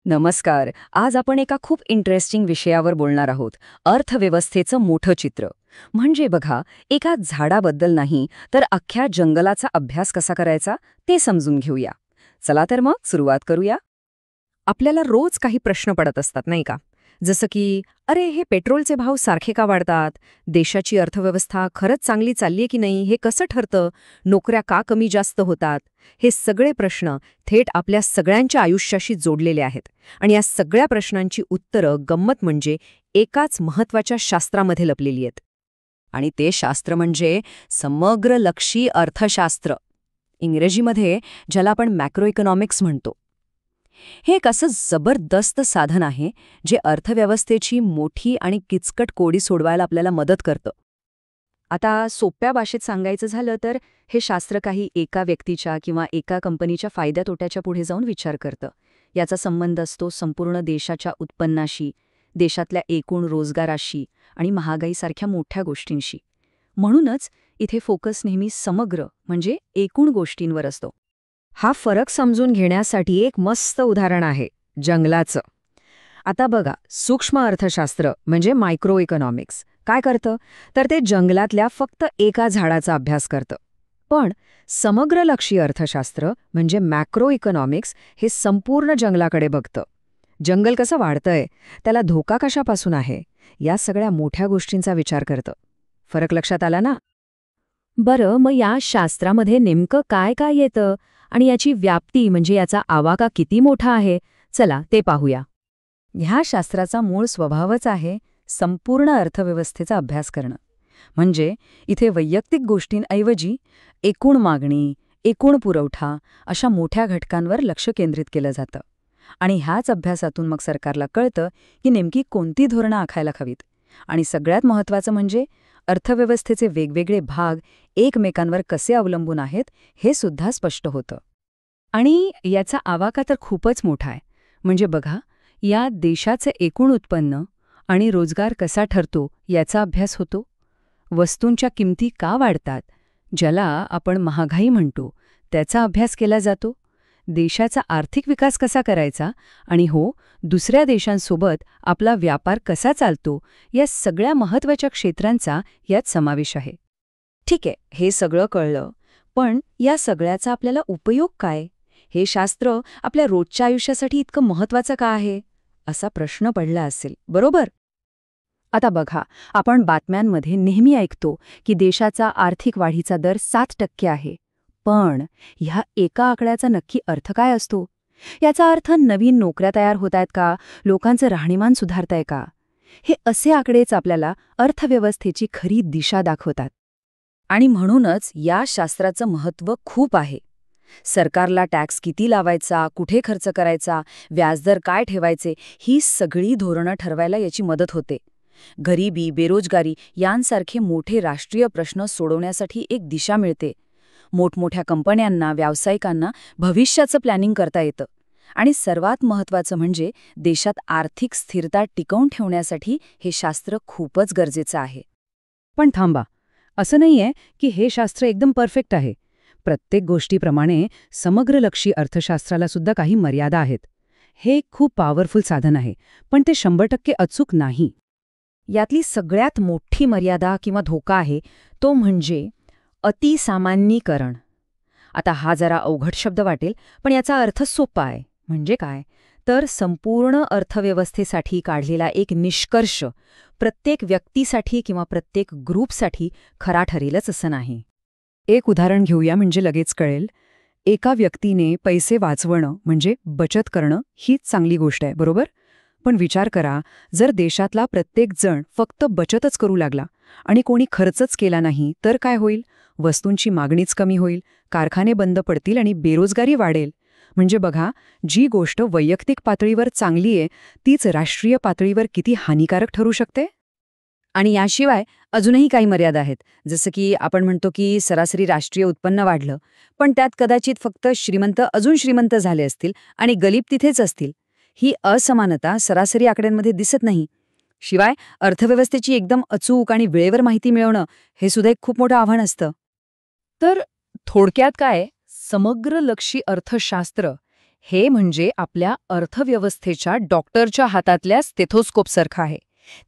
नमस्कार. आज आपण एका खूप इंटरेस्टिंग विषयावर बोलणार आहोत. अर्थव्यवस्थेचं मोठं चित्र. म्हणजे बघा, एका झाडाबद्दल नाही तर अख्ख्या जंगलाचा अभ्यास कसा करायचा ते समजून घेऊया. चला तर मग सुरुवात करूया. आपल्याला रोज काही प्रश्न पडत असतात नाही का? जसं की अरे हे पेट्रोलचे भाव सारखे का वाढतात? देशाची अर्थव्यवस्था खरंच चांगली चाललीये की नाही हे कसं ठरतं? नोकऱ्या का कमी जास्त होतात? हे सगळे प्रश्न थेट आपल्या सगळ्यांच्या आयुष्याशी जोडलेले आहेत. आणि या सगळ्या प्रश्नांची उत्तरं गंमत म्हणजे एकाच महत्वाच्या शास्त्रामध्ये लपलेली आहेत. आणि ते शास्त्र म्हणजे समग्रलक्षी अर्थशास्त्र. इंग्रजीमध्ये ज्याला आपण मॅक्रो इकॉनॉमिक्स म्हणतो. हे एक असं जबरदस्त साधन आहे जे अर्थव्यवस्थेची मोठी आणि किचकट कोडी सोडवायला आपल्याला मदत करतं. आता सोप्या भाषेत सांगायचं झालं तर हे शास्त्र काही एका व्यक्तीच्या किंवा एका कंपनीच्या फायद्या तोट्याच्या पुढे जाऊन विचार करतं. याचा संबंध असतो संपूर्ण देशाच्या उत्पन्नाशी, देशातल्या एकूण रोजगाराशी आणि महागाईसारख्या मोठ्या गोष्टींशी. म्हणूनच इथे फोकस नेहमी समग्र म्हणजे एकूण गोष्टींवर असतो. हा फरक समजून घेण्यासाठी एक मस्त उदाहरण आहे जंगलाचं. आता बघा, सूक्ष्म अर्थशास्त्र म्हणजे मायक्रो इकॉनॉमिक्स काय करतं तर ते जंगलातल्या फक्त एका झाडाचा अभ्यास करतं. पण समग्रलक्षी अर्थशास्त्र म्हणजे मॅक्रो इकॉनॉमिक्स हे संपूर्ण जंगलाकडे बघतं. जंगल कसं वाढतंय, त्याला धोका कशापासून आहे, या सगळ्या मोठ्या गोष्टींचा विचार करतं. फरक लक्षात आला ना? बरं, मग या शास्त्रामध्ये नेमकं काय काय येतं आणि याची व्याप्ती म्हणजे याचा आवाका किती मोठा आहे, चला ते पाहूया. ह्या शास्त्राचा मूळ स्वभावच आहे संपूर्ण अर्थव्यवस्थेचा अभ्यास करणं. म्हणजे इथे वैयक्तिक गोष्टींऐवजी एकूण मागणी, एकूण पुरवठा अशा मोठ्या घटकांवर लक्ष केंद्रित केलं जातं. आणि ह्याच अभ्यासातून मग सरकारला कळतं की नेमकी कोणती धोरणं आखायला हवीत. आणि सगळ्यात महत्त्वाचं म्हणजे अर्थव्यवस्थेचे वेगवेगळे भाग एकमेकांवर कसे अवलंबून आहेत हे सुद्धा स्पष्ट होतं. आणि याचा आवाका तर खूपच मोठा आहे. म्हणजे बघा, या देशाचे एकूण उत्पन्न आणि रोजगार कसा ठरतो याचा अभ्यास होतो. वस्तूंच्या किमती का वाढतात, ज्याला आपण महागाई म्हणतो, त्याचा अभ्यास केला जातो. देशाचा आर्थिक विकास कसा करायचा आणि दुसऱ्या देशांसोबत आपला व्यापार कसा चालतो, या सगळ्या महत्त्वाच्या क्षेत्रांचा यात समावेश आहे. ठीक आहे, हे सगळं कळलं, पण या सगळ्याचा आपल्याला उपयोग काय? हे शास्त्र आपल्या रोजच्या आयुष्यासाठी इतकं महत्त्वाचं का आहे, असा प्रश्न पडला असेल, बरोबर? आता बघा, आपण बातम्यांमध्ये नेहमी ऐकतो की देशाचा आर्थिक वाढीचा दर 7% आहे. पण ह्या एका आकड्याचा नक्की अर्थ काय असतो? याचा अर्थ नवीन नोकऱ्या तयार होत आहेत का, लोकांचं राहणीमान सुधारतंय का? हे असे आकडेच आपल्याला अर्थव्यवस्थेची खरी दिशा दाखवतात. आणि म्हणूनच या शास्त्राचं महत्त्व खूप आहे. सरकारला टॅक्स किती लावायचा, कुठे खर्च करायचा, व्याजदर काय ठेवायचे, ही सगळी धोरणं ठरवायला याची मदत होते. गरिबी, बेरोजगारी यांसारखे मोठे राष्ट्रीय प्रश्न सोडवण्यासाठी एक दिशा मिळते. मोठमोठ्या कंपन्यांना, व्यावसायिकांना भविष्याचं प्लॅनिंग करता येतं. आणि सर्वात महत्त्वाचं म्हणजे देशात आर्थिक स्थिरता टिकवून ठेवण्यासाठी हे शास्त्र खूपच गरजेचं आहे. पण थांबा, असं नाहीये की हे शास्त्र एकदम परफेक्ट आहे. प्रत्येक गोष्टीप्रमाणे समग्रलक्षी अर्थशास्त्राला सुद्धा काही मर्यादा आहेत. हे खूप पॉवरफुल साधन आहे, पण ते 100% अचूक नाही. यातली सगळ्यात मोठी मर्यादा किंवा धोका आहे तो म्हणजे अतिसामान्यीकरण. आता हा जरा अवघड शब्द वाटेल, पण याचा अर्थ सोपा आहे. म्हणजे काय तर संपूर्ण अर्थव्यवस्थेसाठी काढलेला एक निष्कर्ष प्रत्येक व्यक्तीसाठी किंवा प्रत्येक ग्रुपसाठी खरा ठरेलच असं नाही. एक उदाहरण घेऊया म्हणजे लगेच कळेल. एका व्यक्तीने पैसे वाचवणं म्हणजे बचत करणं हीच चांगली गोष्ट आहे, बरोबर? पण विचार करा, जर देशातला प्रत्येक जण फक्त बचतच करू लागला आणि कोणी खर्चच केला नाही तर काय होईल? वस्तूंची मागणीच कमी होईल, कारखाने बंद पडतील आणि बेरोजगारी वाढेल. म्हणजे बघा, जी गोष्ट वैयक्तिक पातळीवर चांगली आहे तीच राष्ट्रीय पातळीवर किती हानिकारक ठरू शकते. आणि याशिवाय अजूनही काही मर्यादा आहेत. जसं की आपण म्हणतो की सरासरी राष्ट्रीय उत्पन्न वाढलं, पण त्यात कदाचित फक्त श्रीमंत अजून श्रीमंत झाले असतील आणि गरीब तिथेच असतील. ही असमानता सरासरी आकड्यांमध्ये दिसत नाही. शिवाय अर्थव्यवस्थेची एकदम अचूक आणि वेळेवर माहिती मिळवणं हे सुद्धा एक खूप मोठं आव्हान असतं. तर थोडक्यात काय, समग्रलक्षी अर्थशास्त्र हे म्हणजे आपल्या अर्थव्यवस्थेच्या डॉक्टरच्या हातातल्या स्टेथोस्कोपसारखं आहे.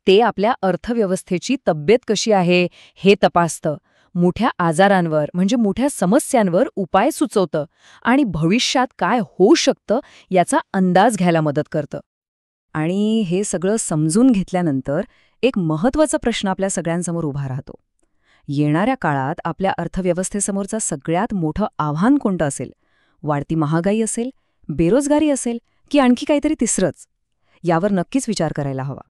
ते आपल्या अर्थव्यवस्थेची तब्येत कशी आहे हे तपासतं, मोठ्या आजारांवर म्हणजे मोठ्या समस्यांवर उपाय सुचवतं आणि भविष्यात काय होऊ शकतं याचा अंदाज घ्यायला मदत करतं. आणि हे सगळं समजून घेतल्यानंतर एक महत्त्वाचा प्रश्न आपल्या सगळ्यांसमोर उभा राहतो. येणाऱ्या काळात आपल्या अर्थव्यवस्थेसमोरचं सगळ्यात मोठं आव्हान कोणतं असेल? वाढती महागाई असेल, बेरोजगारी असेल की आणखी काहीतरी तिसरंच? यावर नक्कीच विचार करायला हवा.